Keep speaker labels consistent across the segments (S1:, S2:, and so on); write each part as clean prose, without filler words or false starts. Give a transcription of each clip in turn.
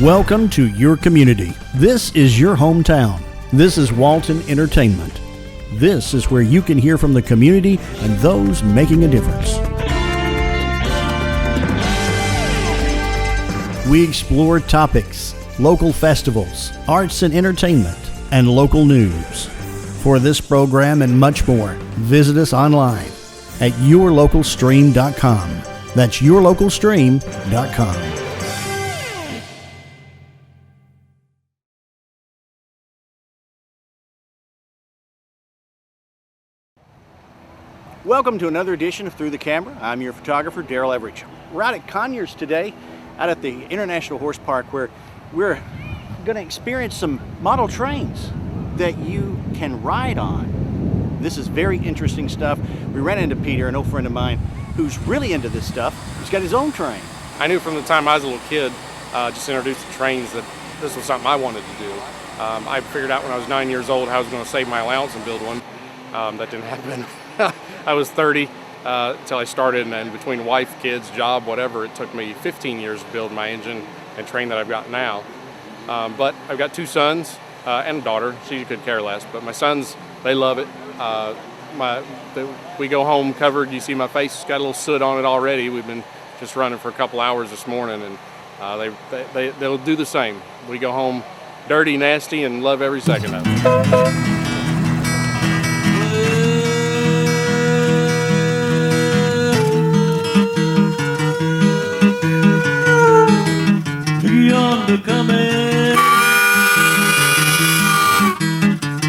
S1: Welcome to your community. This is your hometown. This is Walton Entertainment. This is where you can hear from the community and those making a difference. We explore topics, local festivals, arts and entertainment, and local news. For this program and much more, visit us online at yourlocalstream.com. That's yourlocalstream.com. Welcome to another edition of Through the Camera. I'm your photographer, Darrell Everidge. We're out at Conyers today, out at the International Horse Park, where we're going to experience some model trains that you can ride on. This is very interesting stuff. We ran into Peter, an old friend of mine, who's really into this stuff. He's got his own train.
S2: I knew from the time I was a little kid, just introduced to trains, that this was something I wanted to do. I figured out when I was 9 years old how I was going to save my allowance and build one. That didn't happen. I was 30 until I started, and then between wife, kids, job, whatever, it took me 15 years to build my engine and train that I've got now. But I've got two sons and a daughter. She could care less, but my sons, they love it. We go home covered. You see my face got a little soot on it already. We've been just running for a couple hours this morning, and they'll do the same. We go home dirty, nasty, and love every second of it.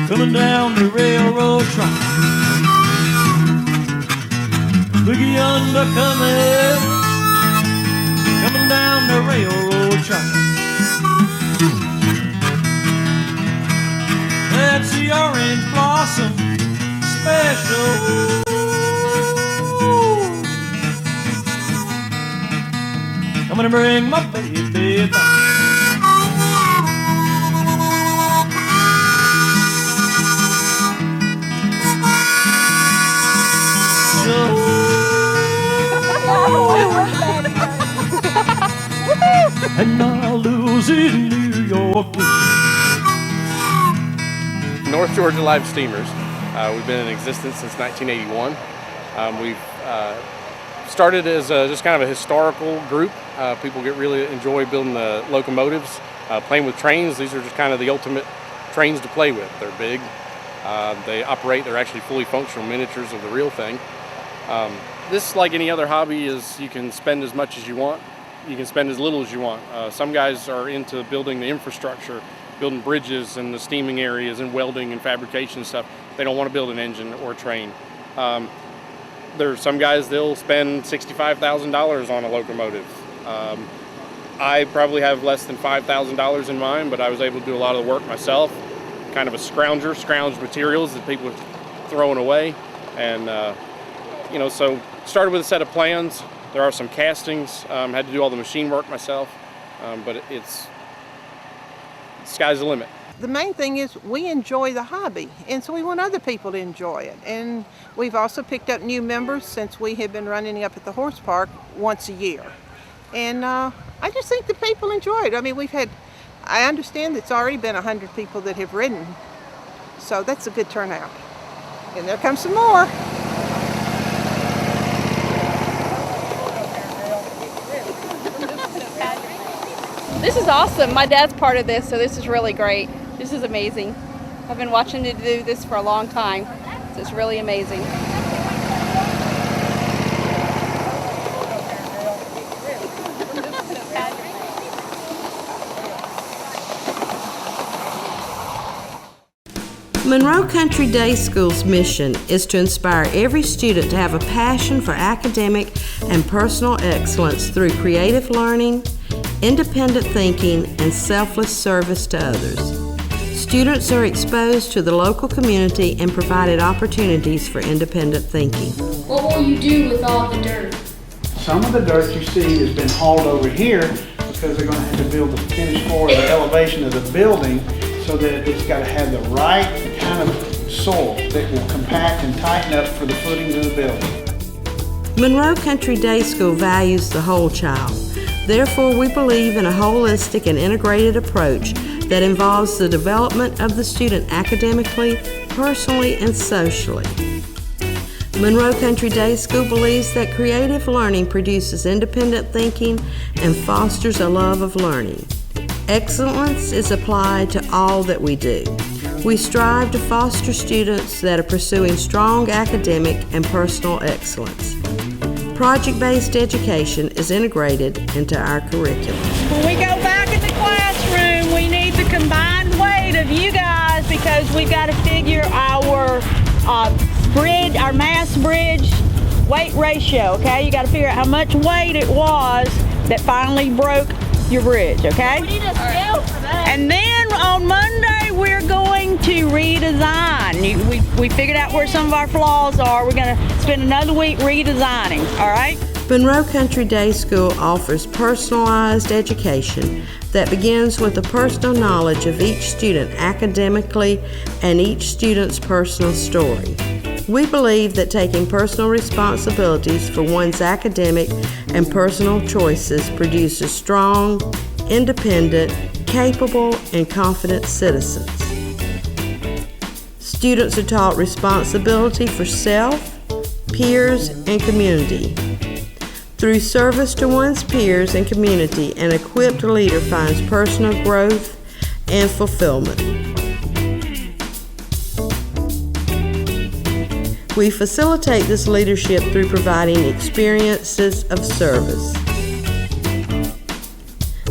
S3: Coming down the railroad track. Look yonder coming down the railroad track. That's the orange blossom special. I'm gonna bring my baby back. And I'll lose in New York.
S2: North Georgia Live Steamers. We've been in existence since 1981. We've started as just kind of a historical group. People really enjoy building the locomotives, playing with trains. These are just kind of the ultimate trains to play with. They're big. They're actually fully functional miniatures of the real thing. This, like any other hobby, is you can spend as much as you want. You can spend as little as you want. Some guys are into building the infrastructure, building bridges and the steaming areas and welding and fabrication and stuff. They don't want to build an engine or a train. There's some guys, they'll spend $65,000 on a locomotive. I probably have less than $5,000 in mine, but I was able to do a lot of the work myself. Kind of a scrounged materials that people are throwing away. And so started with a set of plans. There are some castings. Had to do all the machine work myself, but it's sky's the limit.
S4: The main thing is we enjoy the hobby, and so we want other people to enjoy it. And we've also picked up new members since we have been running up at the horse park once a year. And I just think the people enjoy it. I mean, I understand it's already been 100 people that have ridden, so that's a good turnout. And there comes some more.
S5: This is awesome. My dad's part of this, so this is really great. This is amazing. I've been watching him do this for a long time, so it's really amazing.
S6: Monroe Country Day School's mission is to inspire every student to have a passion for academic and personal excellence through creative learning, independent thinking, and selfless service to others. Students are exposed to the local community and provided opportunities for independent thinking.
S7: What will you do with all the dirt?
S8: Some of the dirt you see has been hauled over here because they're going to have to build the finished floor, the elevation of the building, so that it's got to have the right kind of soil that will compact and tighten up for the footings of the building.
S6: Monroe Country Day School values the whole child. Therefore, we believe in a holistic and integrated approach that involves the development of the student academically, personally, and socially. Monroe Country Day School believes that creative learning produces independent thinking and fosters a love of learning. Excellence is applied to all that we do. We strive to foster students that are pursuing strong academic and personal excellence. Project-based education is integrated into our curriculum.
S9: When we go back in the classroom, we need the combined weight of you guys because we've got to figure our bridge, our mass bridge weight ratio, okay? You got to figure out how much weight it was that finally broke your bridge, okay?
S7: We need a scale for that.
S9: And then on Monday, we're going to redesign. We figured out where some of our flaws are. We're going to spend another week redesigning, all right?
S6: Monroe Country Day School offers personalized education that begins with the personal knowledge of each student academically and each student's personal story. We believe that taking personal responsibilities for one's academic and personal choices produces strong, independent, capable, and confident citizens. Students are taught responsibility for self, peers, and community. Through service to one's peers and community, an equipped leader finds personal growth and fulfillment. We facilitate this leadership through providing experiences of service.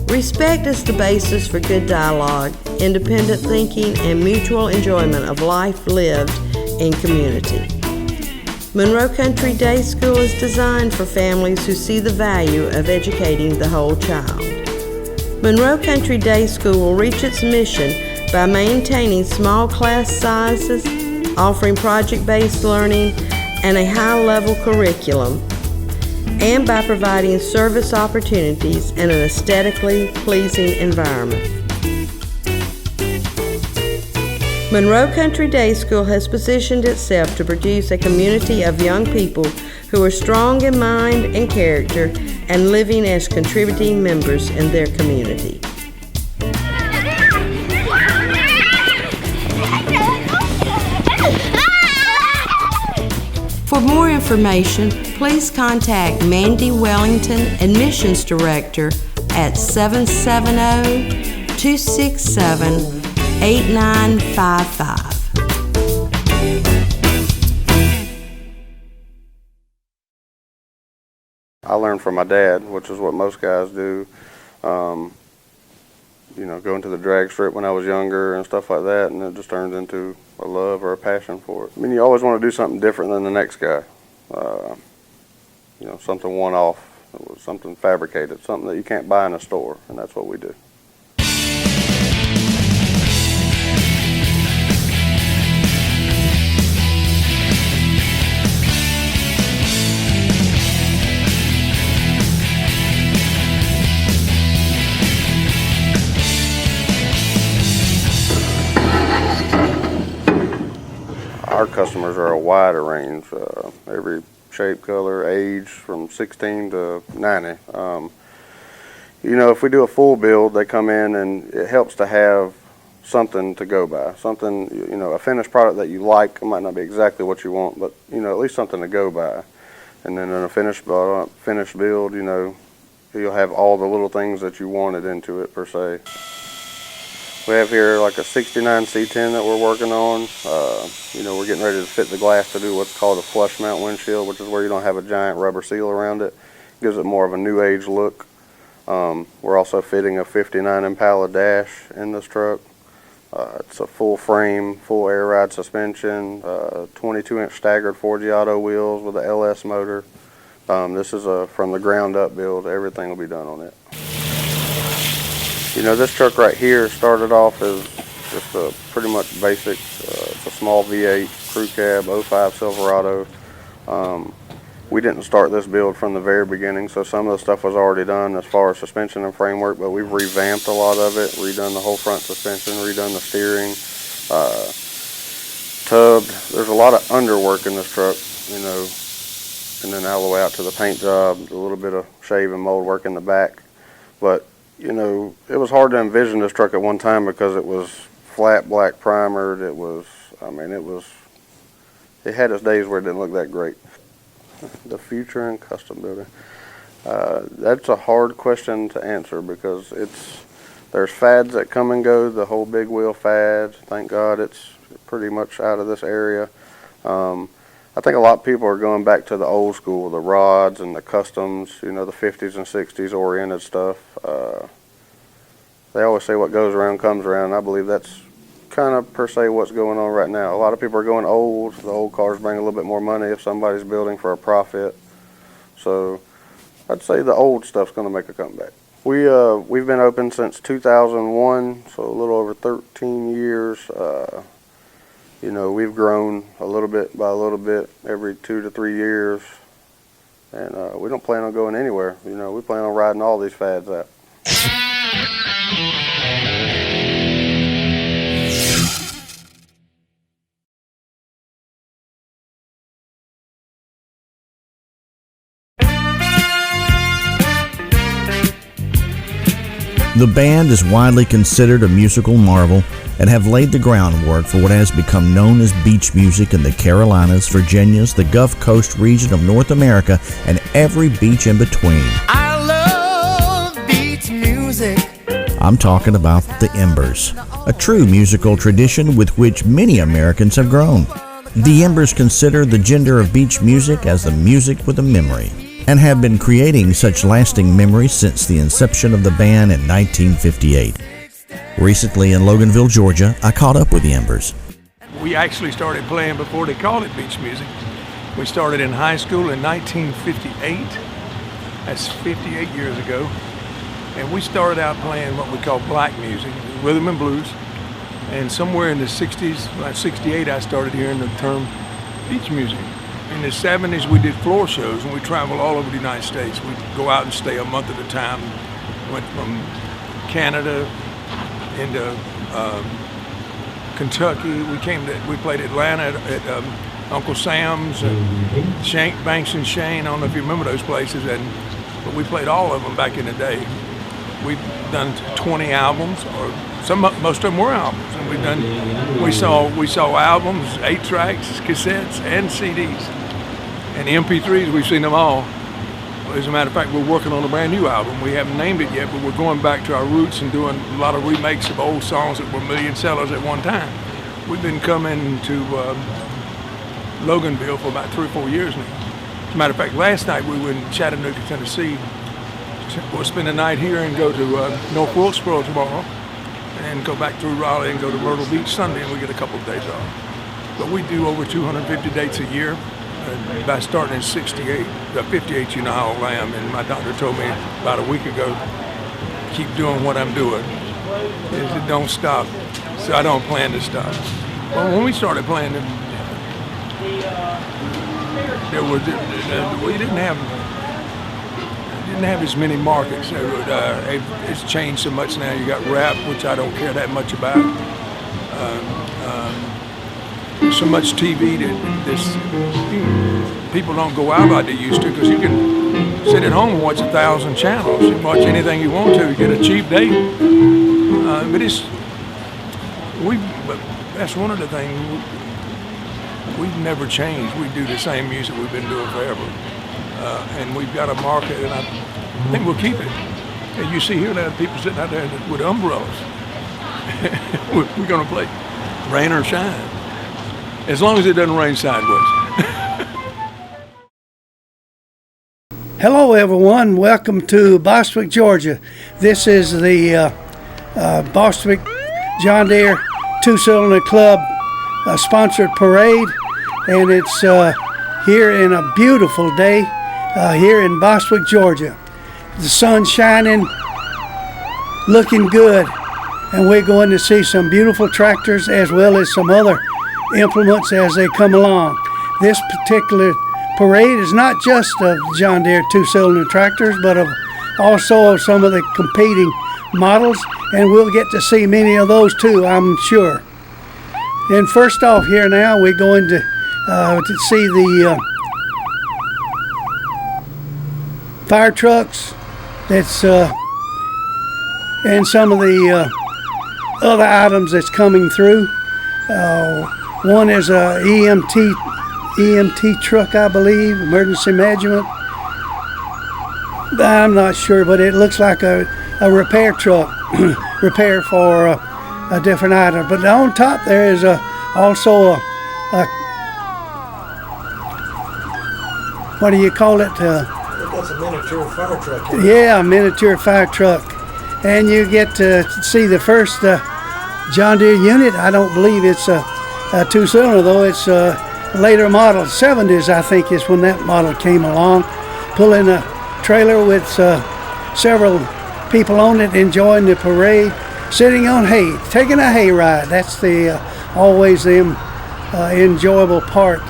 S6: Respect is the basis for good dialogue, independent thinking, and mutual enjoyment of life lived in community. Monroe Country Day School is designed for families who see the value of educating the whole child. Monroe Country Day School will reach its mission by maintaining small class sizes, offering project-based learning and a high-level curriculum, and by providing service opportunities in an aesthetically pleasing environment. Monroe Country Day School has positioned itself to produce a community of young people who are strong in mind and character and living as contributing members in their community. For more information, please contact Mandy Wellington, Admissions Director, at 770-267-8955.
S10: I learned from my dad, which is what most guys do. Going to the drag strip when I was younger and stuff like that, and it just turns into a love or a passion for it. I mean, you always want to do something different than the next guy. Something one-off, something fabricated, something that you can't buy in a store, and that's what we do. Our customers are a wide range, every shape, color, age, from 16 to 90. If we do a full build, they come in and it helps to have something to go by, something, a finished product that you like. It might not be exactly what you want, but, at least something to go by. And then in a finished build, you'll have all the little things that you wanted into it, per se. We have here like a 69 C10 that we're working on. We're getting ready to fit the glass to do what's called a flush mount windshield, which is where you don't have a giant rubber seal around it. Gives it more of a new age look. We're also fitting a 59 Impala dash in this truck. It's a full frame, full air ride suspension, 22-inch staggered 4G auto wheels with a LS motor. This is a from the ground up build. Everything will be done on it. This truck right here started off as just a pretty much basic, it's a small V8 crew cab 05 Silverado. We didn't start this build from the very beginning, so some of the stuff was already done as far as suspension and framework, but we've revamped a lot of it, redone the whole front suspension, redone the steering, tubbed. There's a lot of underwork in this truck, and then all the way out to the paint job, a little bit of shave and mold work in the back. But, you know, it was hard to envision this truck at one time because it was flat black primered. It was, I mean, it had its days where it didn't look that great. The future in custom building. That's a hard question to answer because there's fads that come and go, the whole big wheel fad. Thank God it's pretty much out of this area. I think a lot of people are going back to the old school, the rods and the customs, you know, the 50s and 60s oriented stuff. They always say what goes around comes around. I believe that's kind of per se what's going on right now. A lot of people are going old. The old cars bring a little bit more money if somebody's building for a profit. So I'd say the old stuff's going to make a comeback. We've been open since 2001, so a little over 13 years. You know, we've grown a little bit by a little bit every 2 to 3 years, and we don't plan on going anywhere. You know, we plan on riding all these fads out.
S11: The band is widely considered a musical marvel and have laid the groundwork for what has become known as beach music in the Carolinas, Virginias, the Gulf Coast region of North America, and every beach in between.
S12: I love beach music.
S11: I'm talking about the Embers, a true musical tradition with which many Americans have grown. The Embers consider the gender of beach music as the music with a memory, and have been creating such lasting memories since the inception of the band in 1958. Recently in Loganville, Georgia, I caught up with the Embers.
S13: We actually started playing before they called it beach music. We started in high school in 1958. That's 58 years ago. And we started out playing what we call black music, rhythm and blues. And somewhere in the 60s, like 68, I started hearing the term beach music. In the 70s, we did floor shows, and we traveled all over the United States. We'd go out and stay a month at a time. Went from Canada into Kentucky. We played Atlanta at Uncle Sam's and Banks and Shane. I don't know if you remember those places, but we played all of them back in the day. We've done 20 albums, or most of them were albums, and we saw albums, 8 tracks, cassettes, and CDs, and the MP3s. We've seen them all. As a matter of fact, we're working on a brand new album. We haven't named it yet, but we're going back to our roots and doing a lot of remakes of old songs that were million sellers at one time. We've been coming to Loganville for about 3 or 4 years now. As a matter of fact, last night we were in Chattanooga, Tennessee. We'll spend the night here and go to North Wilkesboro tomorrow, and go back through Raleigh and go to Myrtle Beach Sunday, and we get a couple of days off. But we do over 250 dates a year. By starting in 58, 58, you know how old I am, and my doctor told me about a week ago, keep doing what I'm doing. It don't stop, so I don't plan to stop. Well, when we started playing, we didn't have as many markets. It's changed so much now. You got rap, which I don't care that much about. So much TV that people don't go out like they used to, because you can sit at home and watch 1,000 channels. You can watch anything you want to. You get a cheap date. But that's one of the things. We've never changed. We do the same music we've been doing forever. And we've got a market, and I think we'll keep it. And you see here now people sitting out there with umbrellas. We're going to play rain or shine, as long as it doesn't rain sideways.
S14: Hello everyone, welcome to Bostwick, Georgia. This is the Bostwick John Deere Two-Cylinder Club sponsored parade, and it's here in a beautiful day here in Bostwick, Georgia. The sun's shining, looking good, and we're going to see some beautiful tractors as well as some other implements as they come along. This particular parade is not just of John Deere two-cylinder tractors, but also of some of the competing models, and we'll get to see many of those too, I'm sure. And first off here now, we're going to see the fire trucks that's and some of the other items that's coming through. One is a EMT truck, I believe, emergency management. I'm not sure, but it looks like a repair truck, repair for a different item. But on top there is also a what do you call it?
S15: That's a miniature fire truck.
S14: Yeah, a miniature fire truck. And you get to see the first John Deere unit. I don't believe it's a two-cylinder, though. It's a later model. 70s, I think, is when that model came along. Pulling a trailer with several people on it, enjoying the parade, sitting on hay, taking a hay ride. That's the always the enjoyable part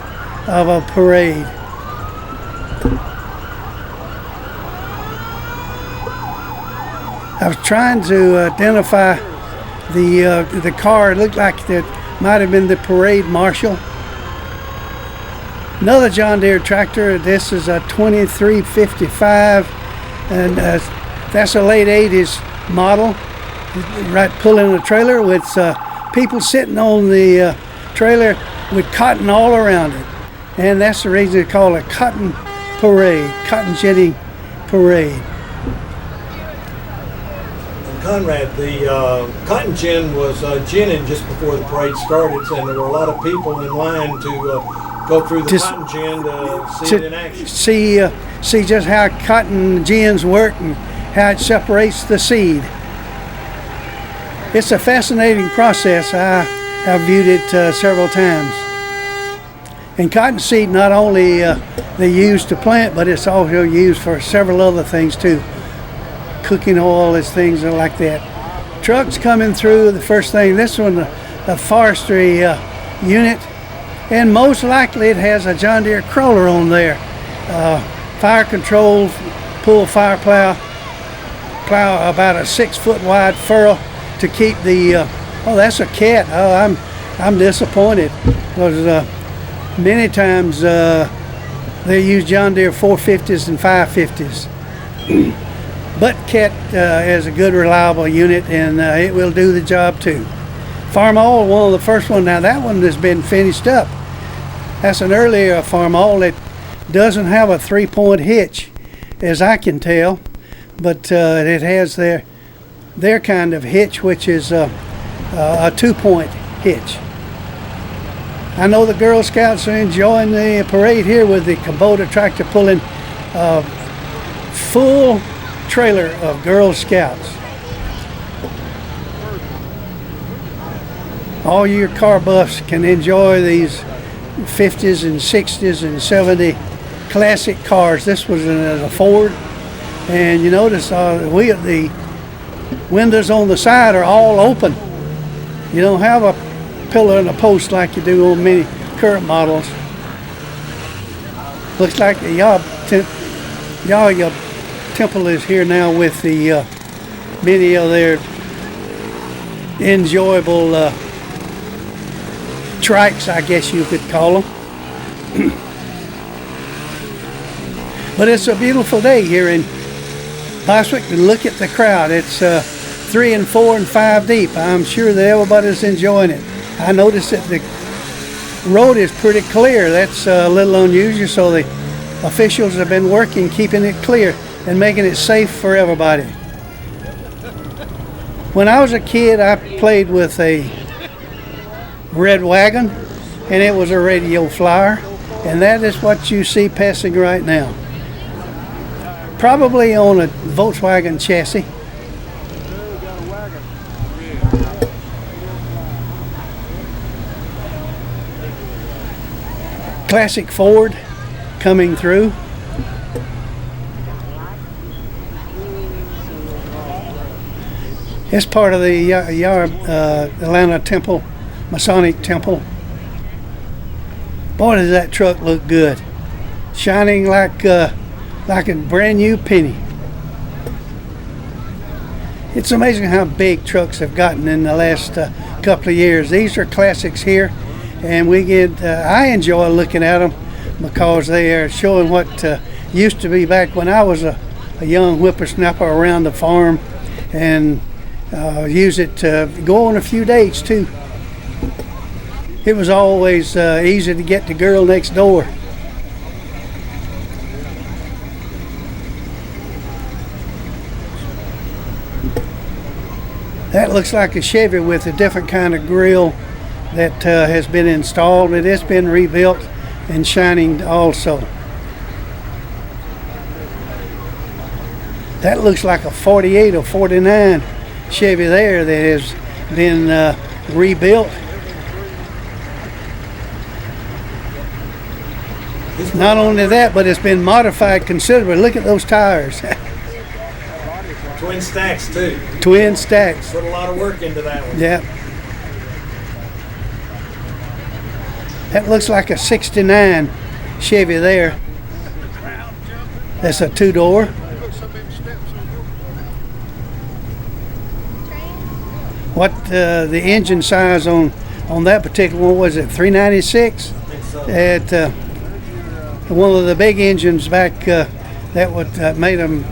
S14: of a parade. I was trying to identify the car. It looked like it might have been the parade marshal. Another John Deere tractor. This is a 2355, and that's a late 80s model. Right, pulling a trailer with people sitting on the trailer with cotton all around it, and that's the reason they call it cotton parade, cotton ginning parade.
S15: Conrad, the cotton gin was ginning just before the parade started, and there were a lot of people in line to go through the cotton gin to see it in action.
S14: See just how cotton gins work and how it separates the seed. It's a fascinating process. I have viewed it several times. And cottonseed not only they use to plant, but it's also used for several other things too. Cooking oil, as things like that. Trucks coming through. The first thing, this one, a forestry unit, and most likely it has a John Deere crawler on there. Fire control, pull fire plow about a 6-foot wide furrow to keep the. Oh, that's a cat. Oh, I'm disappointed because many times they use John Deere 450s and 550s. But Cat is a good, reliable unit, and it will do the job too. Farm All, one of the first ones. Now that one has been finished up. That's an earlier Farm All that doesn't have a 3-point hitch, as I can tell, but it has their kind of hitch, which is a 2-point hitch. I know the Girl Scouts are enjoying the parade here with the Kubota tractor pulling full trailer of Girl Scouts. All your car buffs can enjoy these 50s and 60s and 70 classic cars. This was a Ford, and you notice the windows on the side are all open. You don't have a pillar and a post like you do on many current models. Looks like the Yah Temple is here now with the many of their enjoyable trikes, I guess you could call them. But it's a beautiful day here in Bostwick, and look at the crowd. It's 3 and 4 and 5 deep. I'm sure that everybody's enjoying it. I noticed that the road is pretty clear. That's a little unusual, so the officials have been working keeping it clear and making it safe for everybody. When I was a kid, I played with a red wagon, and it was a radio flyer, and that is what you see passing right now. Probably on a Volkswagen chassis. Classic Ford coming through. It's part of the Atlanta Temple, Masonic Temple. Boy, does that truck look good. Shining like a brand new penny. It's amazing how big trucks have gotten in the last couple of years. These are classics here, and I enjoy looking at them because they are showing what used to be back when I was a young whippersnapper around the farm, and use it to go on a few dates too. It was always easy to get the girl next door. That looks like a Chevy with a different kind of grill that has been installed, but it's been rebuilt and shining also. That looks like a 48 or 49 Chevy there that has been rebuilt. Not only that, but it's been modified considerably. Look at those tires.
S15: Twin stacks too.
S14: Twin stacks.
S15: Put a lot of work into that one.
S14: Yeah. That looks like a 69 Chevy there. That's a two-door. What the engine size on that particular one was it? 396.
S15: I think so.
S14: At one of the big engines back that would made them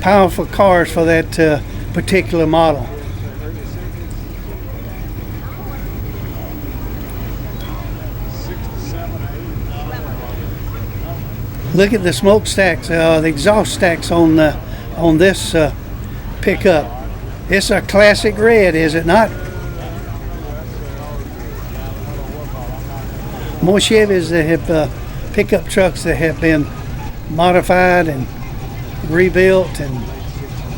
S14: powerful cars for that particular model. Look at the smokestacks, the exhaust stacks on this pickup. It's a classic red, is it not? More Chevys that have pickup trucks that have been modified and rebuilt and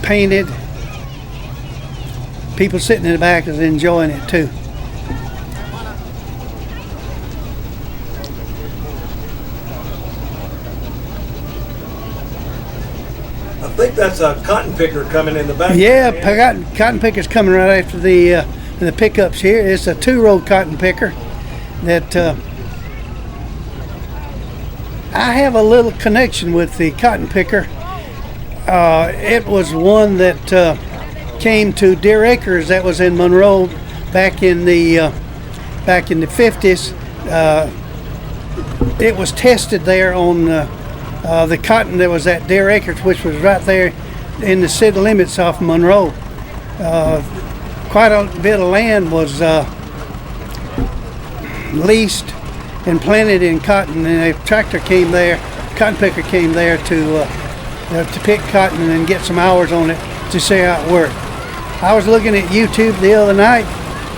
S14: painted. People sitting in the back is enjoying it too.
S15: I think that's a cotton picker coming in the back.
S14: Yeah, cotton picker's coming right after the pickups here. It's a two-row cotton picker that I have a little connection with the cotton picker. It was one that came to Deer Acres that was in Monroe back in the 50s. It was tested there on the cotton that was at Deer Acres, which was right there in the city limits off Monroe. Quite a bit of land was leased and planted in cotton, and a tractor came there, cotton picker came there to pick cotton and get some hours on it to see how it worked. I was looking at YouTube the other night,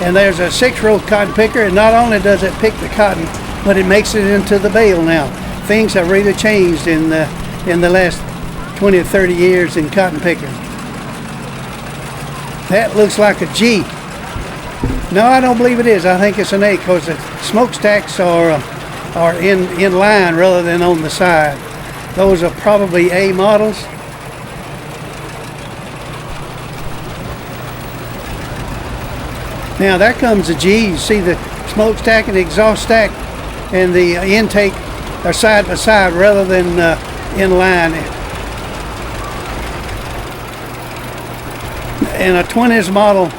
S14: and there's a 6-row cotton picker, and not only does it pick the cotton, but it makes it into the bale now. Things have really changed in the last 20 or 30 years in cotton picking. That looks like a G. No, I don't believe it is. I think it's an A because the smokestacks are in line rather than on the side. Those are probably A models. Now there comes a G. You see the smokestack and the exhaust stack and the intake are side by side rather than in line. And a 20s model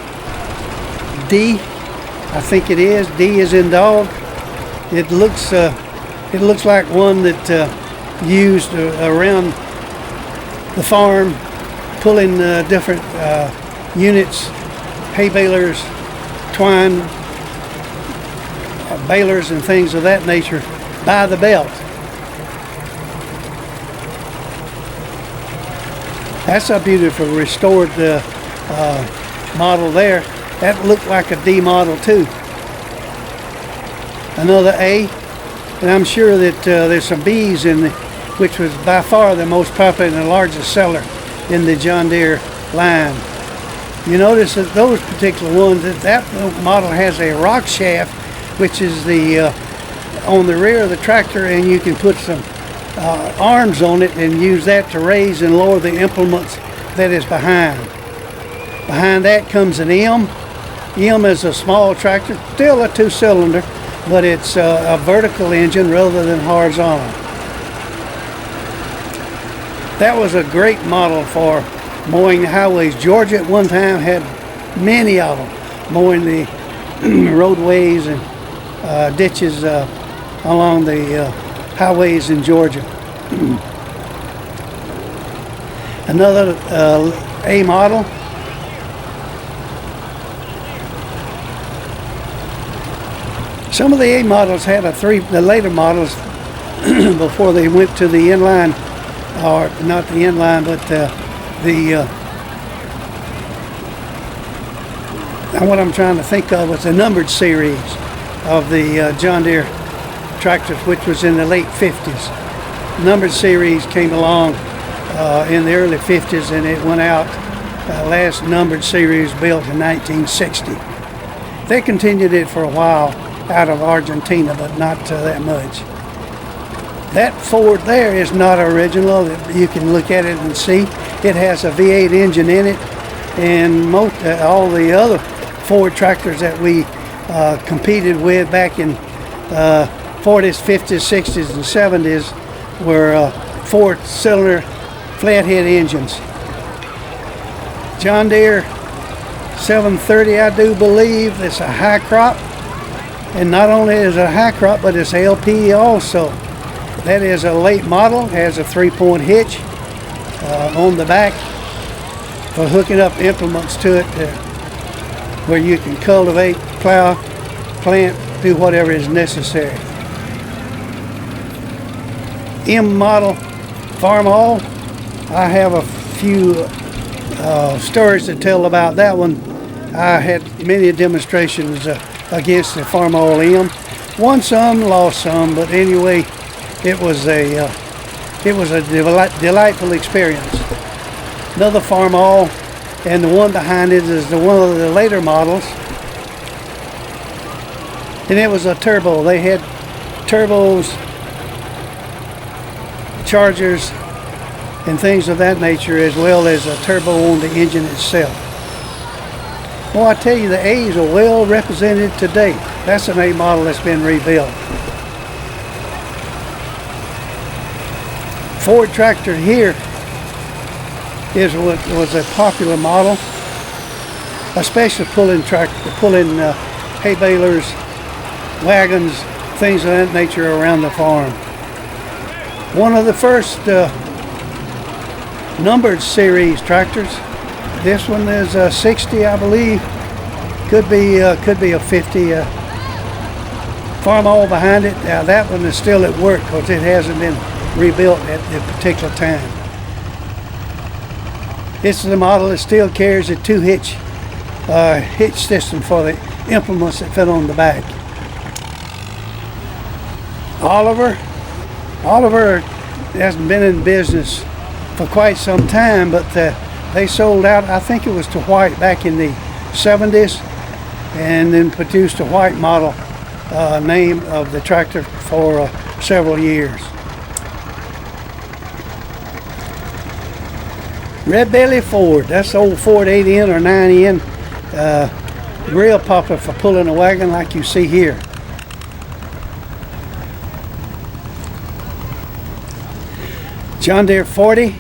S14: D, I think it is. D is in dog. It looks like one that used around the farm, pulling different units, hay balers, twine balers, and things of that nature by the belt. That's a beautiful restored model there. That looked like a D model too. Another A, and I'm sure that there's some B's in the, which was by far the most popular and the largest seller in the John Deere line. You notice that those particular ones, that model has a rock shaft, which is the on the rear of the tractor, and you can put some arms on it and use that to raise and lower the implements that is behind. Behind that comes an M. M is a small tractor, still a 2-cylinder, but it's a vertical engine rather than horizontal. That was a great model for mowing the highways. Georgia at one time had many of them, mowing the roadways and ditches along the highways in Georgia. Another A model. Some of the A models had the later models before they went to the inline, or not the inline, but what I'm trying to think of was the numbered series of the John Deere tractors, which was in the late 50s. Numbered series came along in the early 50s, and it went out. Last numbered series built in 1960. They continued it for a while out of Argentina, but not that much. That Ford there is not original. You can look at it and see it has a V8 engine in it, and all the other Ford tractors that we competed with back in 40s, 50s, 60s, and 70s were four-cylinder flathead engines. John Deere 730, I do believe, it's a high crop, and not only is it a high crop, but it's LP also. That is a late model, has a 3-point hitch on the back for hooking up implements to it where you can cultivate, plow, plant, do whatever is necessary. M model farm all, I have a few stories to tell about that one. I had many demonstrations against the farm all M. Won some, lost some, but anyway, it was a delightful experience. Another farm all, and the one behind it is one of the later models, and it was a turbo. They had turbos, chargers, and things of that nature, as well as a turbo on the engine itself. Well, I tell you, the A's are well represented today. That's an A model that's been rebuilt. Ford tractor here was a popular model, especially pulling hay balers, wagons, things of that nature around the farm. One of the first numbered series tractors. This one is a 60, I believe. Could be a 50. Farm all behind it. Now that one is still at work because it hasn't been rebuilt at the particular time. This is a model that still carries a 2-hitch hitch system for the implements that fit on the back. Oliver hasn't been in business for quite some time, but they sold out, I think it was to white back in the 70s, and then produced a white model name of the tractor for several years. Red Belly Ford, that's the old Ford 8N or 9N, real popular for pulling a wagon like you see here. John Deere 40,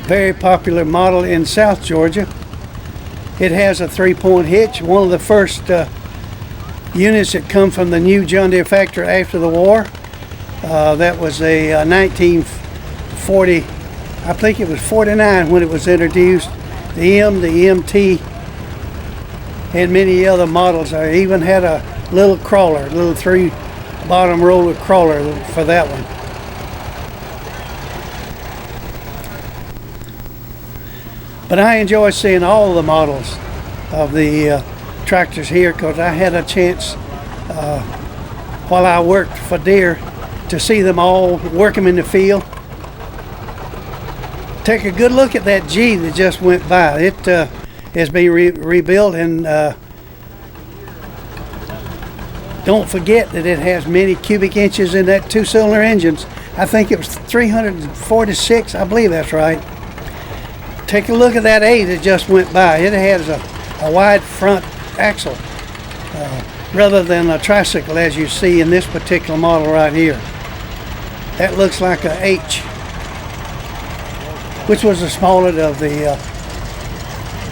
S14: very popular model in South Georgia. It has a 3-point hitch, one of the first units that come from the new John Deere factory after the war. That was a 1940, I think it was 49 when it was introduced. The M, the MT, and many other models. I even had a little crawler, a little 3-bottom roller crawler for that one. But I enjoy seeing all the models of the tractors here because I had a chance while I worked for Deere to see them all, work them in the field. Take a good look at that G that just went by. It has been rebuilt, and don't forget that it has many cubic inches in that 2-cylinder engines. I think it was 346, I believe that's right. Take a look at that A that just went by. It has a wide front axle rather than a tricycle as you see in this particular model right here. That looks like a H, which was the smaller of the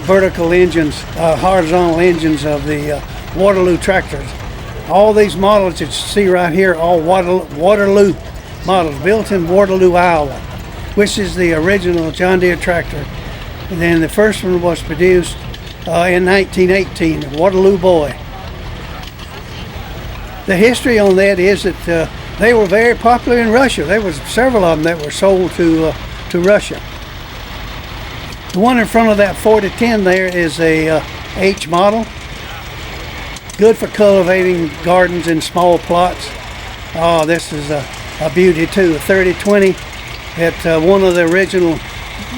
S14: vertical engines, horizontal engines of the Waterloo tractors. All these models that you see right here are all Waterloo models built in Waterloo, Iowa, which is the original John Deere tractor. And then the first one was produced in 1918, the Waterloo Boy. The history on that is that they were very popular in Russia. There was several of them that were sold to Russia. The one in front of that 4010 there is a H model. Good for cultivating gardens in small plots. Oh, this is a beauty too. A 3020. It's one of the original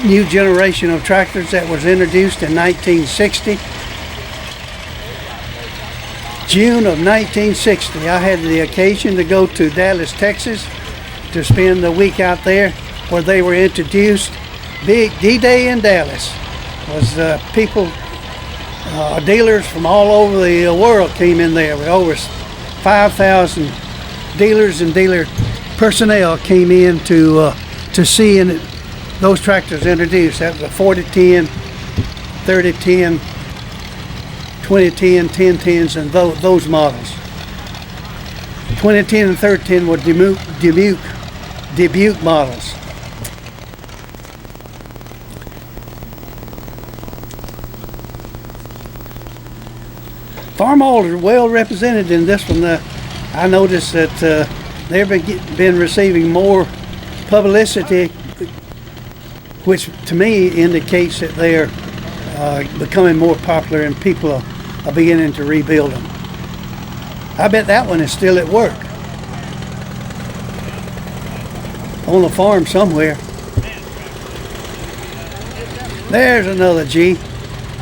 S14: new generation of tractors that was introduced in 1960. June of 1960, I had the occasion to go to Dallas, Texas to spend the week out there where they were introduced. Big D-Day in Dallas was people, dealers from all over the world came in there. With over 5,000 dealers and dealer personnel came in to see those tractors introduced. That was a 4010, 3010, 2010, 1010s, and those models. 2010 and 3010 were Dubuque models. Farm models are well represented in this one. I noticed that they've been receiving more publicity, which to me indicates that they're becoming more popular and people are beginning to rebuild them. I bet that one is still at work on the farm somewhere. There's another G.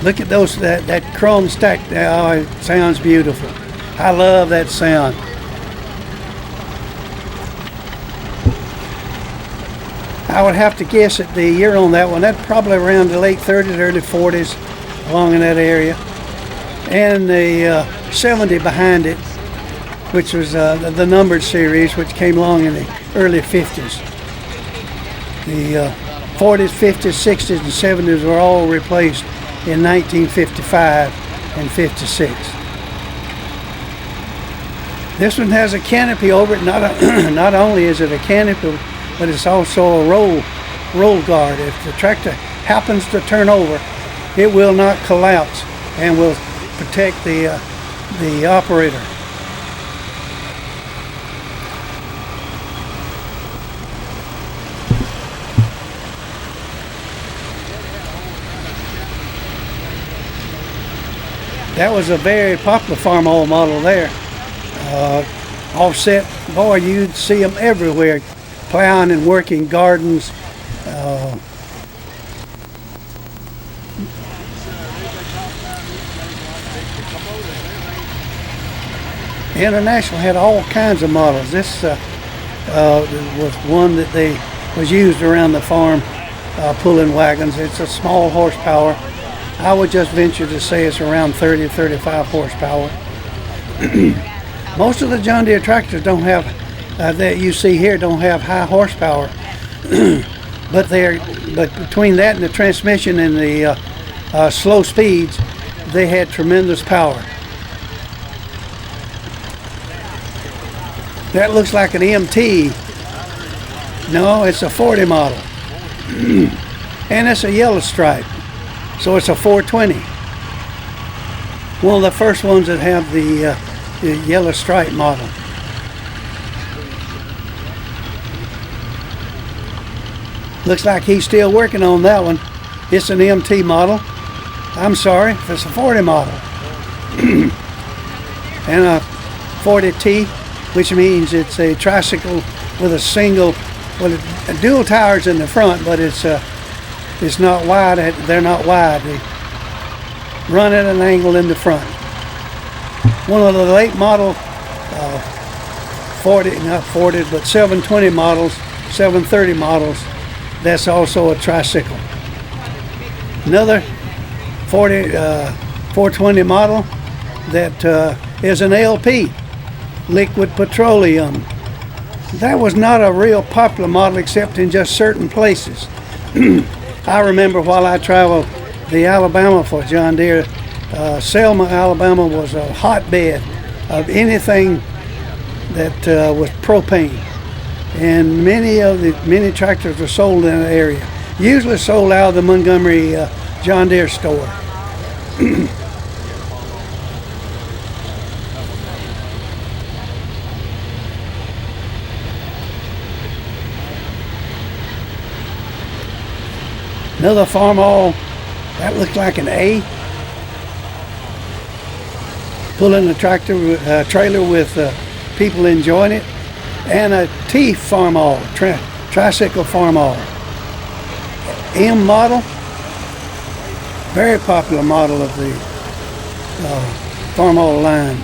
S14: Look at those, that chrome stack. Oh, it sounds beautiful. I love that sound. I would have to guess at the year on that one. That's probably around the late 30s, early 40s, along in that area. And the 70 behind it, which was the numbered series, which came along in the early 50s. The 40s, 50s, 60s, and 70s were all replaced in 1955 and 56. This one has a canopy over it. Not only is it a canopy, but it's also a roll guard. If the tractor happens to turn over, it will not collapse and will protect the operator. That was a very popular farm oil model there. Offset, boy, you'd see them everywhere, plowing and working gardens. International had all kinds of models. This was one that was used around the farm, pulling wagons. It's a small horsepower. I would just venture to say it's around 30 to 35 horsepower. Most of the John Deere tractors don't have, that you see here, don't have high horsepower. but between that and the transmission and the slow speeds, they had tremendous power. That looks like an MT. No, it's a 40 model. And it's a yellow stripe. So it's a 420. One of the first ones that have the yellow stripe model. Looks like he's still working on that one. It's an MT model. I'm sorry, it's a 40 model. And a 40T, which means it's a tricycle with a single, well, dual tires in the front, but it's not wide. They're not wide. They run at an angle in the front. One of the late model 720 models, 730 models, that's also a tricycle. Another 420 model that is an LP, liquid petroleum. That was not a real popular model except in just certain places. I remember while I traveled the Alabama for John Deere, Selma, Alabama was a hotbed of anything that was propane. And many tractors were sold in that area. Usually sold out of the Montgomery John Deere store. Another farmall, that looked like an A. Pulling a trailer with people enjoying it. And a T farmall, tricycle farmall. M model, very popular model of the farmall line.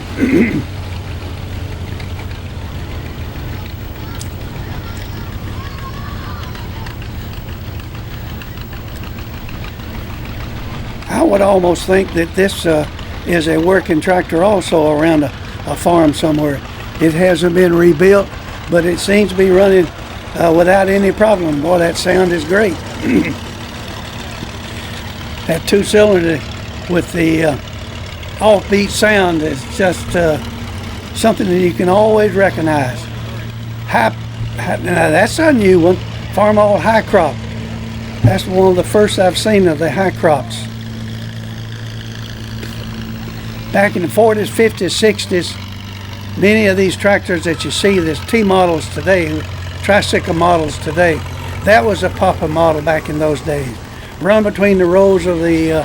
S14: I would almost think that this is a working tractor also around a farm somewhere. It hasn't been rebuilt, but it seems to be running without any problem. Boy, that sound is great. That 2-cylinder with the offbeat sound is just something that you can always recognize. Now that's a new one, farmall high crop. That's one of the first I've seen of the high crops. Back in the 40s, 50s, 60s, many of these tractors that you see, there's T models today, tricycle models today, that was a popular model back in those days. Run between the rows of the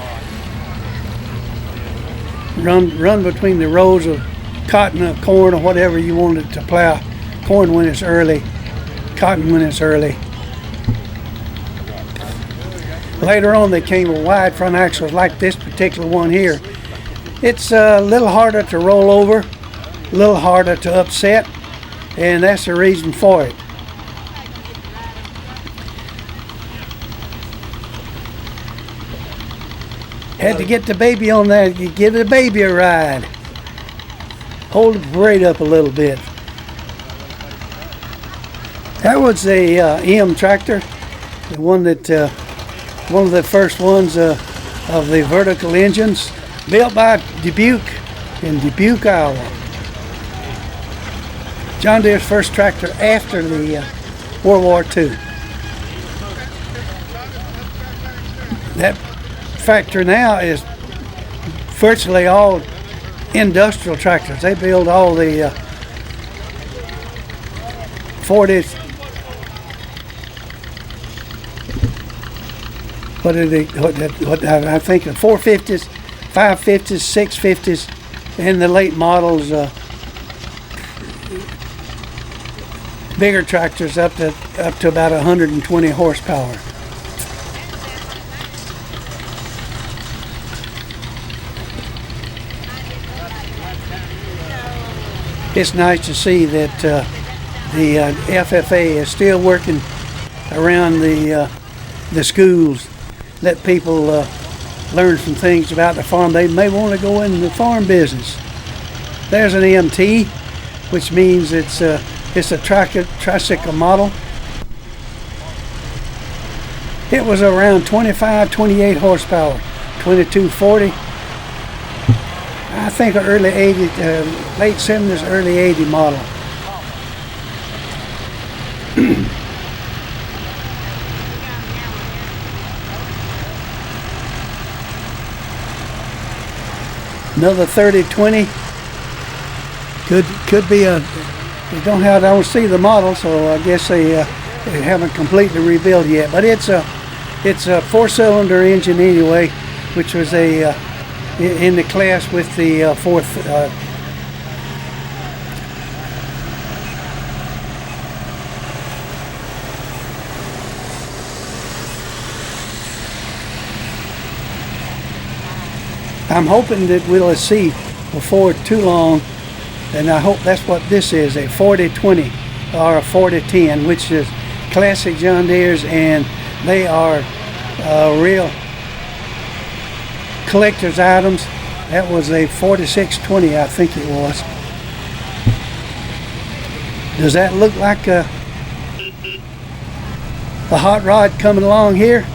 S14: run between the rows of cotton or corn or whatever you wanted to plow. Corn when it's early, cotton when it's early. Later on they came with wide front axles like this particular one here. It's a little harder to roll over, a little harder to upset, and that's the reason for it. Had to get the baby on there. You give the baby a ride. Hold the parade up a little bit. That was a M tractor, the one that one of the first ones of the vertical engines, built by Dubuque in Dubuque, Iowa. John Deere's first tractor after the World War II. That factory now is virtually all industrial tractors. They build all the 40s. What I think the 450s, 550s, 650s, and the late models, bigger tractors up to about 120 horsepower. It's nice to see that the FFA is still working around the schools, let people learn some things about the farm. They may want to go in the farm business. There's an MT, which means it's a tricycle model. It was around 25, 28 horsepower, 2240. I think an early 80, late 70s, early 80 model. Another 3020. Could be a. I don't see the model, so I guess they haven't completely rebuilt yet. But it's a 4-cylinder engine anyway, which was a in the class with the fourth. I'm hoping that we'll see before too long, and I hope that's what this is, a 4020 or a 4010, which is classic John Deere's, and they are real collector's items. That was a 4620, I think it was. Does that look like the hot rod coming along here?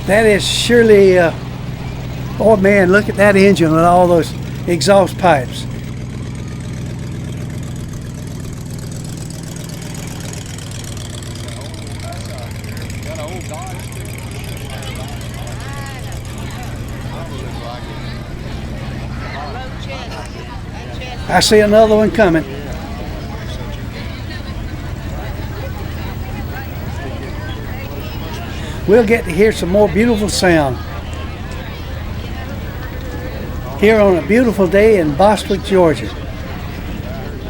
S14: That is surely, oh man, look at that engine with all those exhaust pipes. I see another one coming. we'll get to hear some more beautiful sound here on a beautiful day in Bostwick, Georgia.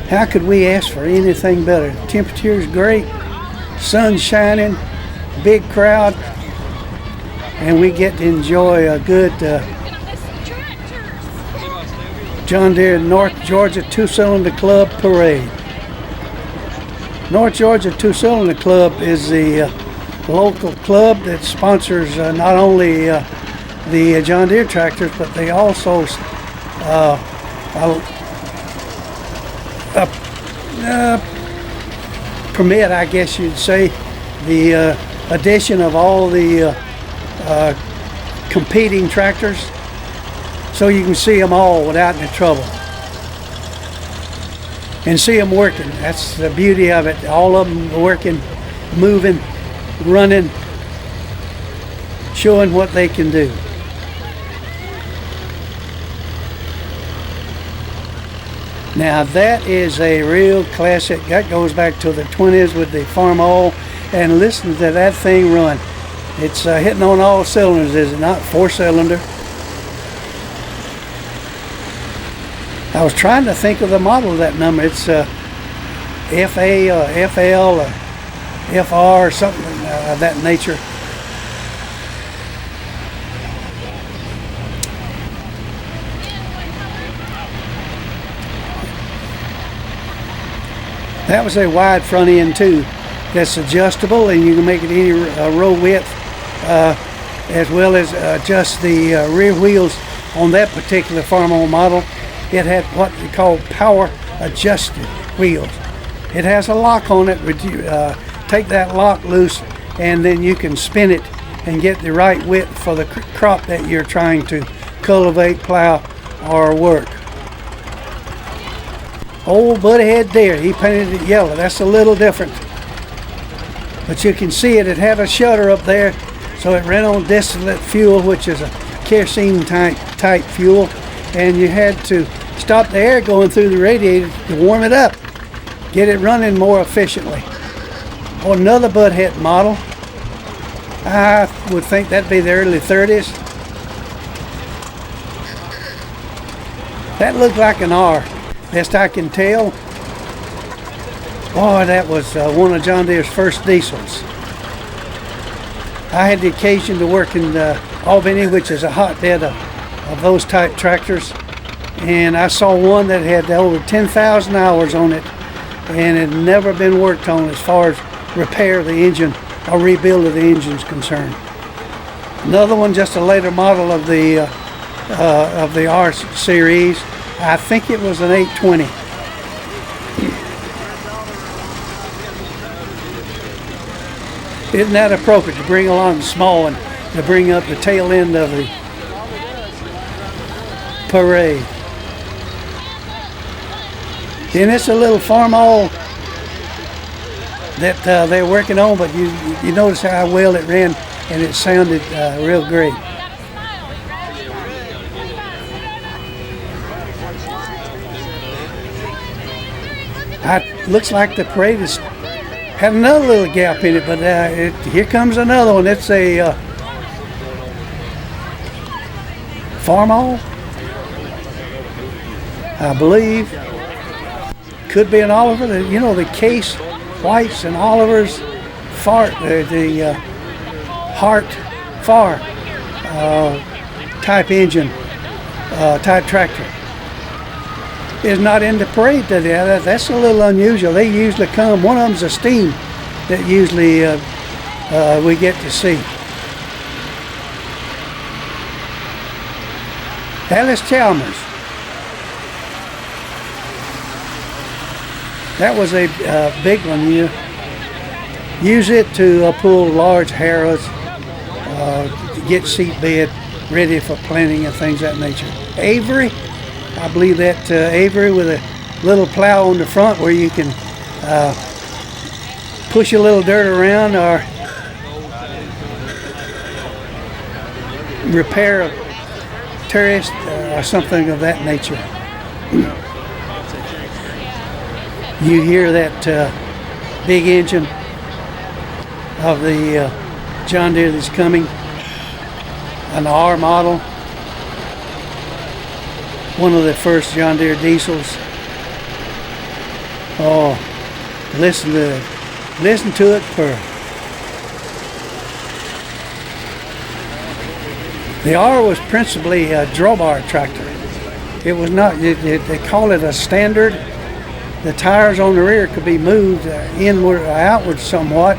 S14: How could we ask for anything better? Temperature is great, sun shining, big crowd, and we get to enjoy a good John Deere North Georgia Two-Cylinder Club parade. North Georgia Two-Cylinder Club is the local club that sponsors not only the John Deere tractors, but they also permit, I guess you'd say, the addition of all the competing tractors, so you can see them all without any trouble and see them working. That's the beauty of it. All of them working, moving, running, showing what they can do. Now that is a real classic. That goes back to the 20s with the Farm All, and listen to that thing run. It's hitting on all cylinders, is it not? 4-cylinder. I was trying to think of the model of that number. It's FA or FL or FR or something of that nature. That was a wide front end too. That's adjustable, and you can make it any row width, as well as adjust the rear wheels on that particular Farm-On model. It had what we call power adjusted wheels. It has a lock on it. Take that lock loose, and then you can spin it and get the right width for the crop that you're trying to cultivate, plow, or work. Old Buddy Head Deere, he painted it yellow. That's a little different. But you can see it had a shutter up there, so it ran on distillate fuel, which is a kerosene type fuel, and you had to stop the air going through the radiator to warm it up, get it running more efficiently. Oh, another Bud Head model. I would think that'd be the early 30s. That looked like an R. Best I can tell. Boy, that was one of John Deere's first diesels. I had the occasion to work in Albany, which is a hotbed of those type tractors, and I saw one that had over 10,000 hours on it and had never been worked on as far as repair of the engine or rebuild of the engine is concerned. Another one, just a later model of the R series. I think it was an 820. Isn't that appropriate to bring along the small one to bring up the tail end of the parade? And it's a little Farm All that they're working on, but you notice how well it ran, and it sounded real great. Looks like the parade has had another little gap in it, but here comes another one. It's a Farm All, I believe. Could be an Oliver. You know, the Case Whites and Oliver's the Hart Far type engine, type tractor is not in the parade today. That's a little unusual. They usually come. One of them's a steam that usually we get to see. Alice Chalmers. That was a big one. You use it to pull large harrows, get seed bed ready for planting and things of that nature. Avery. I believe that Avery with a little plow on the front where you can push a little dirt around or repair a terrace or something of that nature. You hear that big engine of the John Deere that's coming, an R model, one of the first John Deere diesels. Oh, listen to it purr. The R was principally a drawbar tractor. It was not, they call it a standard. The tires on the rear could be moved inward or outward somewhat,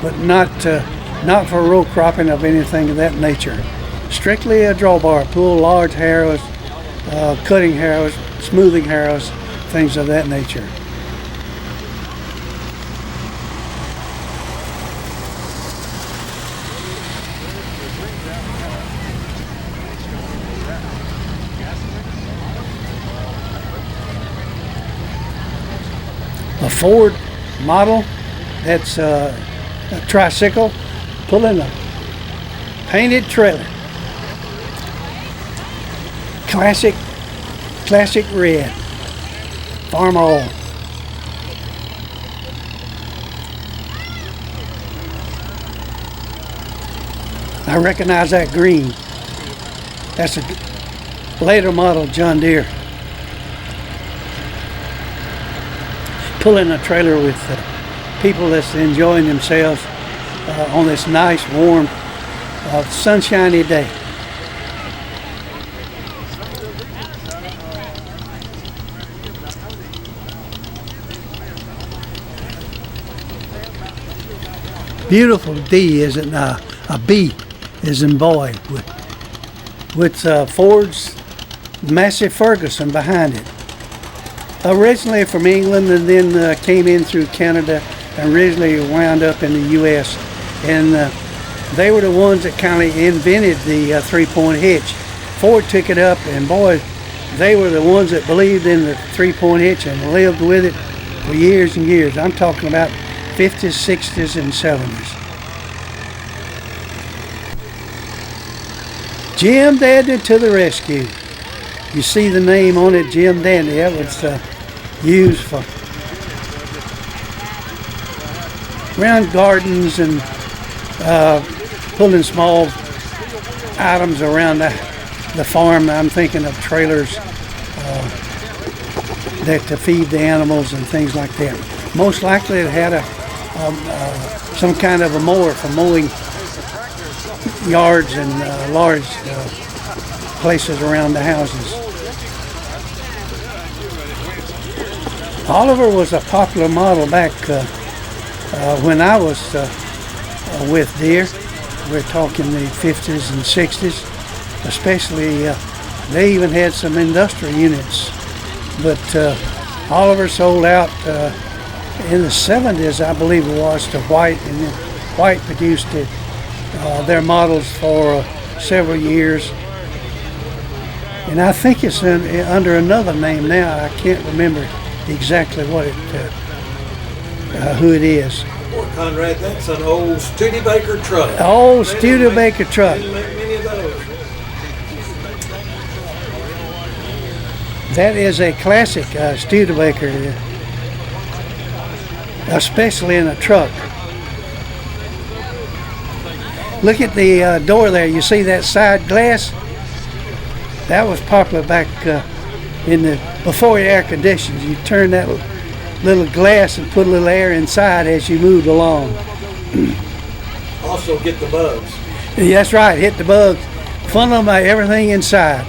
S14: but not for row cropping of anything of that nature. Strictly a drawbar, pull large harrows, cutting harrows, smoothing harrows, things of that nature. A Ford model, that's a tricycle pulling a painted trailer. Classic red, Farm All. I recognize that green. That's a later model John Deere. Pulling a trailer with people that's enjoying themselves on this nice, warm, sunshiny day. Beautiful D is in a B is in boy with Ford's massive Ferguson behind it. Originally from England and then came in through Canada and originally wound up in the U.S. And they were the ones that kind of invented the three-point hitch. Ford took it up and boy, they were the ones that believed in the three-point hitch and lived with it for years and years. I'm talking about 50s, 60s, and 70s. Jim Dandy to the rescue. You see the name on it, Jim Dandy. That was used for around gardens and pulling small items around the farm. I'm thinking of trailers that to feed the animals and things like that. Most likely it had some kind of a mower for mowing yards and large places around the houses. Oliver was a popular model back when I was with Deere. We're talking the 50s and 60s, especially they even had some industrial units. But Oliver sold out in the 70s, I believe it was, to White, and then White produced their models for several years. And I think it's under another name now. I can't remember exactly what who it is.
S15: Boy, Conrad, that's an old Studebaker truck.
S14: Old Studebaker truck.
S15: Didn't make many of those.
S14: That is a classic Studebaker, especially in a truck. Look at the door there. You see that side glass? That was popular back before the air conditioners. You turn that little glass and put a little air inside as you moved along.
S15: Also get the bugs.
S14: Yeah, that's right, hit the bugs. Funnel them everything inside.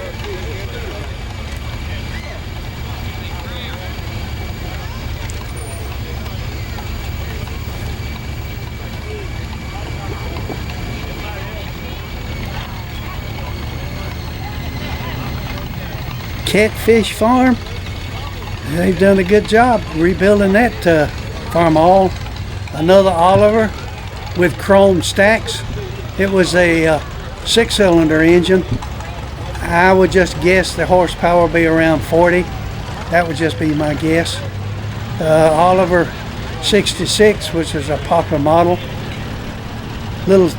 S14: Catfish Farm. They've done a good job rebuilding that farm all. Another Oliver with chrome stacks. It was a 6-cylinder engine. I would just guess the horsepower would be around 40. That would just be my guess. Oliver 66, which is a popular model. Little,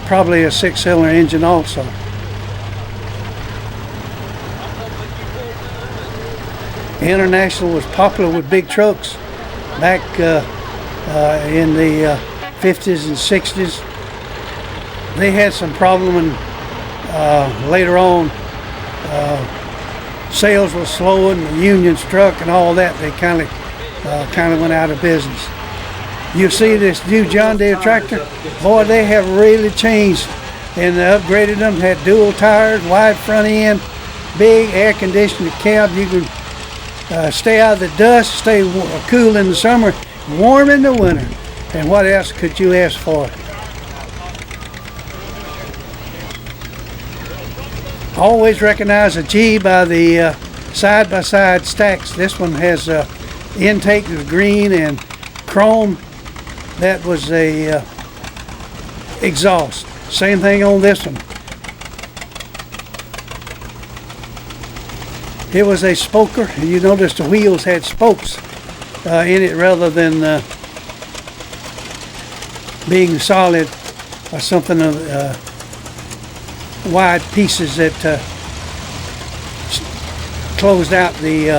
S14: probably a 6-cylinder engine also. International was popular with big trucks back in the 50s and 60s. They had some problem, and later on, sales were slowing, the union struck, and all that. They kind of went out of business. You see this new John Deere tractor? Boy, they have really changed and upgraded them. Had dual tires, wide front end, big air conditioned cab. You can stay out of the dust, stay cool in the summer, warm in the winter. And what else could you ask for? Always recognize a G by the side-by-side stacks. This one has intake of green and chrome. That was a exhaust. Same thing on this one. It was a spoker, and you notice the wheels had spokes in it rather than being solid or something of wide pieces that closed out the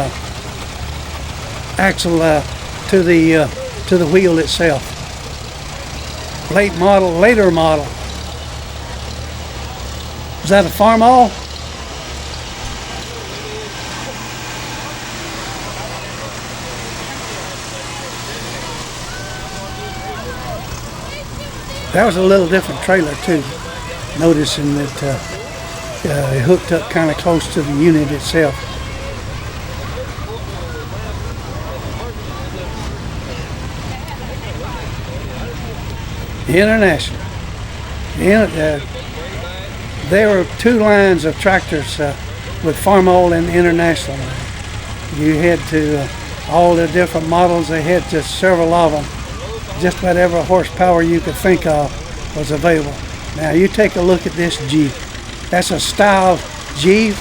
S14: axle to the wheel itself. Later model. Is that a Farmall? That was a little different trailer too. Noticing that it hooked up kind of close to the unit itself. International. There were two lines of tractors with Farmall and International. You had to all the different models. They had just several of them. Just about every horsepower you could think of was available. Now you take a look at this G. That's a style G,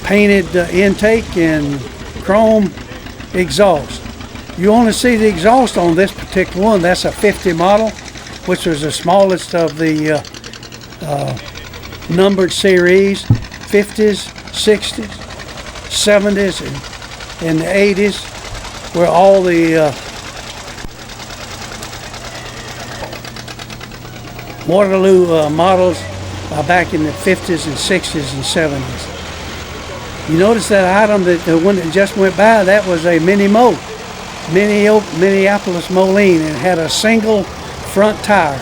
S14: painted intake and chrome exhaust. You only see the exhaust on this particular one. That's a 50 model, which was the smallest of the numbered series. 50s, 60s, 70s, and the 80s were all the Waterloo models back in the 50s and 60s and 70s. You notice that item, that the one that just went by, that was a Minneapolis Moline, and had a single front tire.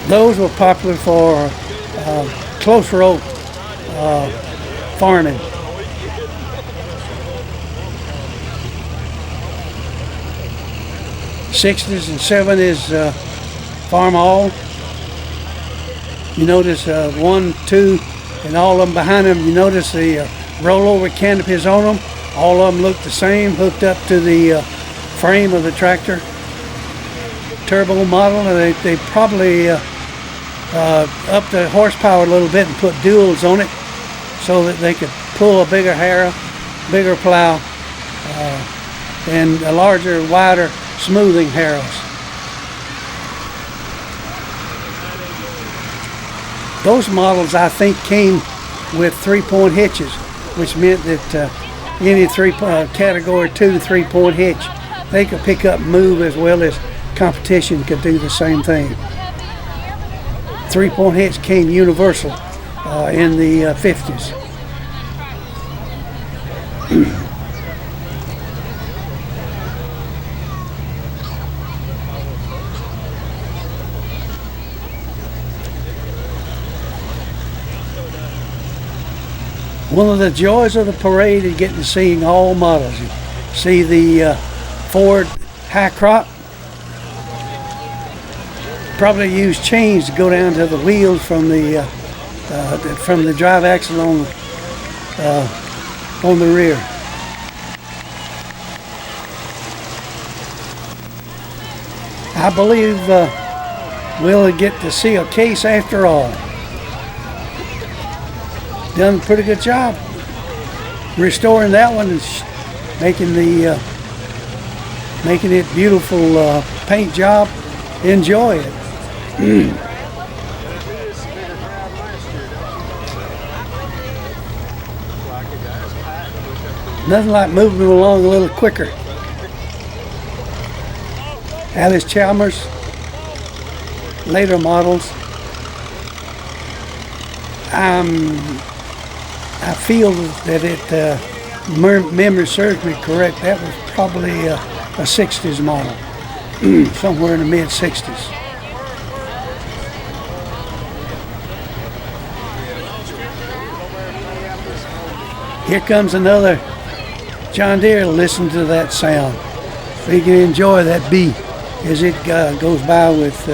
S14: Those were popular for close rope farming. '60s and '70s Farmall. You notice 1, 2, and all of them behind them. You notice the rollover canopies on them. All of them look the same, hooked up to the frame of the tractor. Turbo model, and they probably upped the horsepower a little bit and put duals on it so that they could pull a bigger harrow, bigger plow, and a larger, wider smoothing harrows. Those models, I think, came with 3-point hitches, which meant that any category 2 3-point hitch, they could pick up and move as well as competition could do the same thing. 3-point hitch came universal in the 50s. One of the joys of the parade is getting to see all models. You see the Ford high crop. Probably use chains to go down to the wheels from the drive axle on the rear. I believe we'll get to see a case after all. Done a pretty good job restoring that one and making it beautiful paint job. Enjoy it. Nothing like moving along a little quicker. Alice Chalmers, later models. I feel that memory serves me correct, that was probably a 60s model, somewhere in the mid-60s. Here comes another John Deere. Listen to that sound. So you can enjoy that beat as it goes by with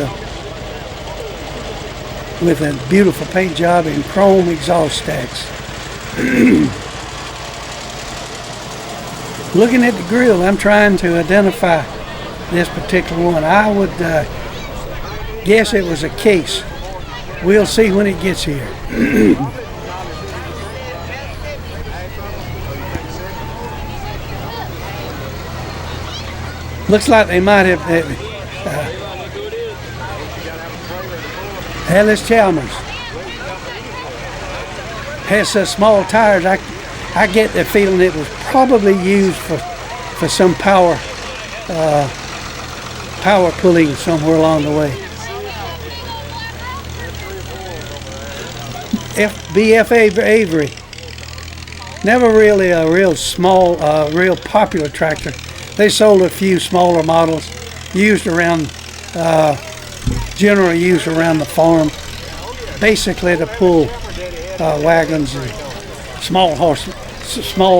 S14: a beautiful paint job and chrome exhaust stacks. Looking at the grill, I'm trying to identify this particular one. I would guess it was a case. We'll see when it gets here. Looks like they might have Alice Chalmers has small tires. I get the feeling it was probably used for some power pulling somewhere along the way. BF Avery, never really a real small, real popular tractor. They sold a few smaller models, used around, generally used around the farm, basically to pull wagons and small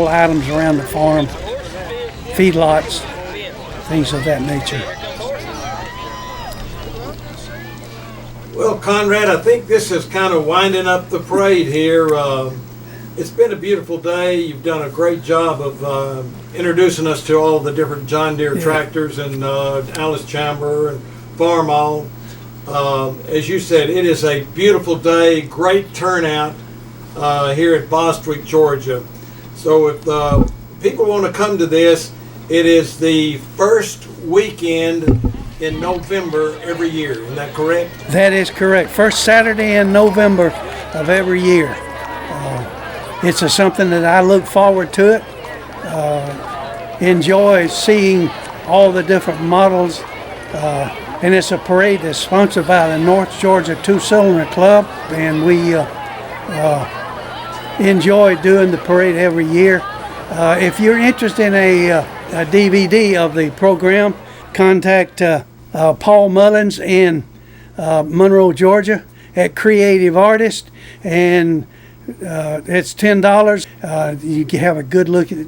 S14: items around the farm, feedlots, things of that nature.
S15: Well, Conrad, I think this is kind of winding up the parade here. It's been a beautiful day. You've done a great job of introducing us to all the different John Deere tractors and Alice Chamber and Farmall. As you said, it is a beautiful day, great turnout here at Bostwick, Georgia. So if people want to come to this, it is the first weekend in November every year. Isn't that correct?
S14: That is correct. First Saturday in November of every year. It's something that I look forward to it. Enjoy seeing all the different models. And it's a parade that's sponsored by the North Georgia Two-Cylinder Club, and we enjoy doing the parade every year. If you're interested in a DVD of the program, contact Paul Mullins in Monroe, Georgia at Creative Artist, and it's $10. You can have a good look at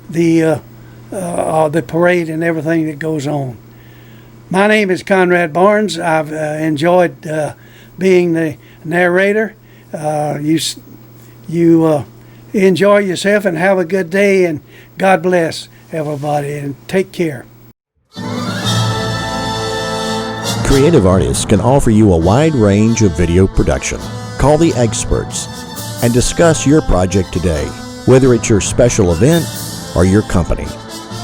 S14: the parade and everything that goes on. My name is Conrad Barnes. I've enjoyed being the narrator. You enjoy yourself and have a good day, and God bless everybody, and take care.
S11: Creative Artists can offer you a wide range of video production. Call the experts and discuss your project today, whether it's your special event or your company.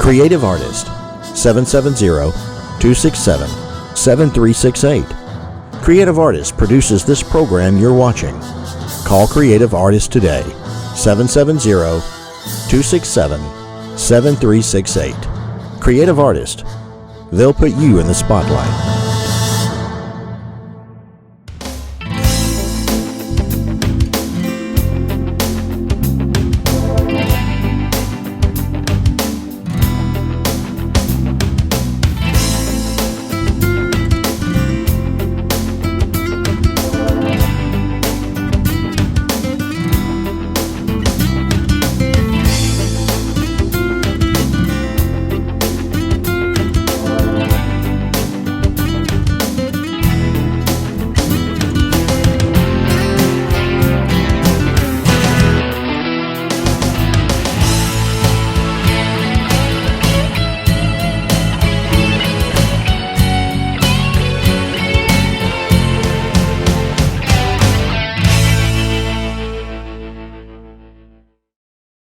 S11: Creative Artist, 770-267-7368. Creative Artist produces this program you're watching. Call Creative Artist today, 770-267-7368. Creative Artist, they'll put you in the spotlight.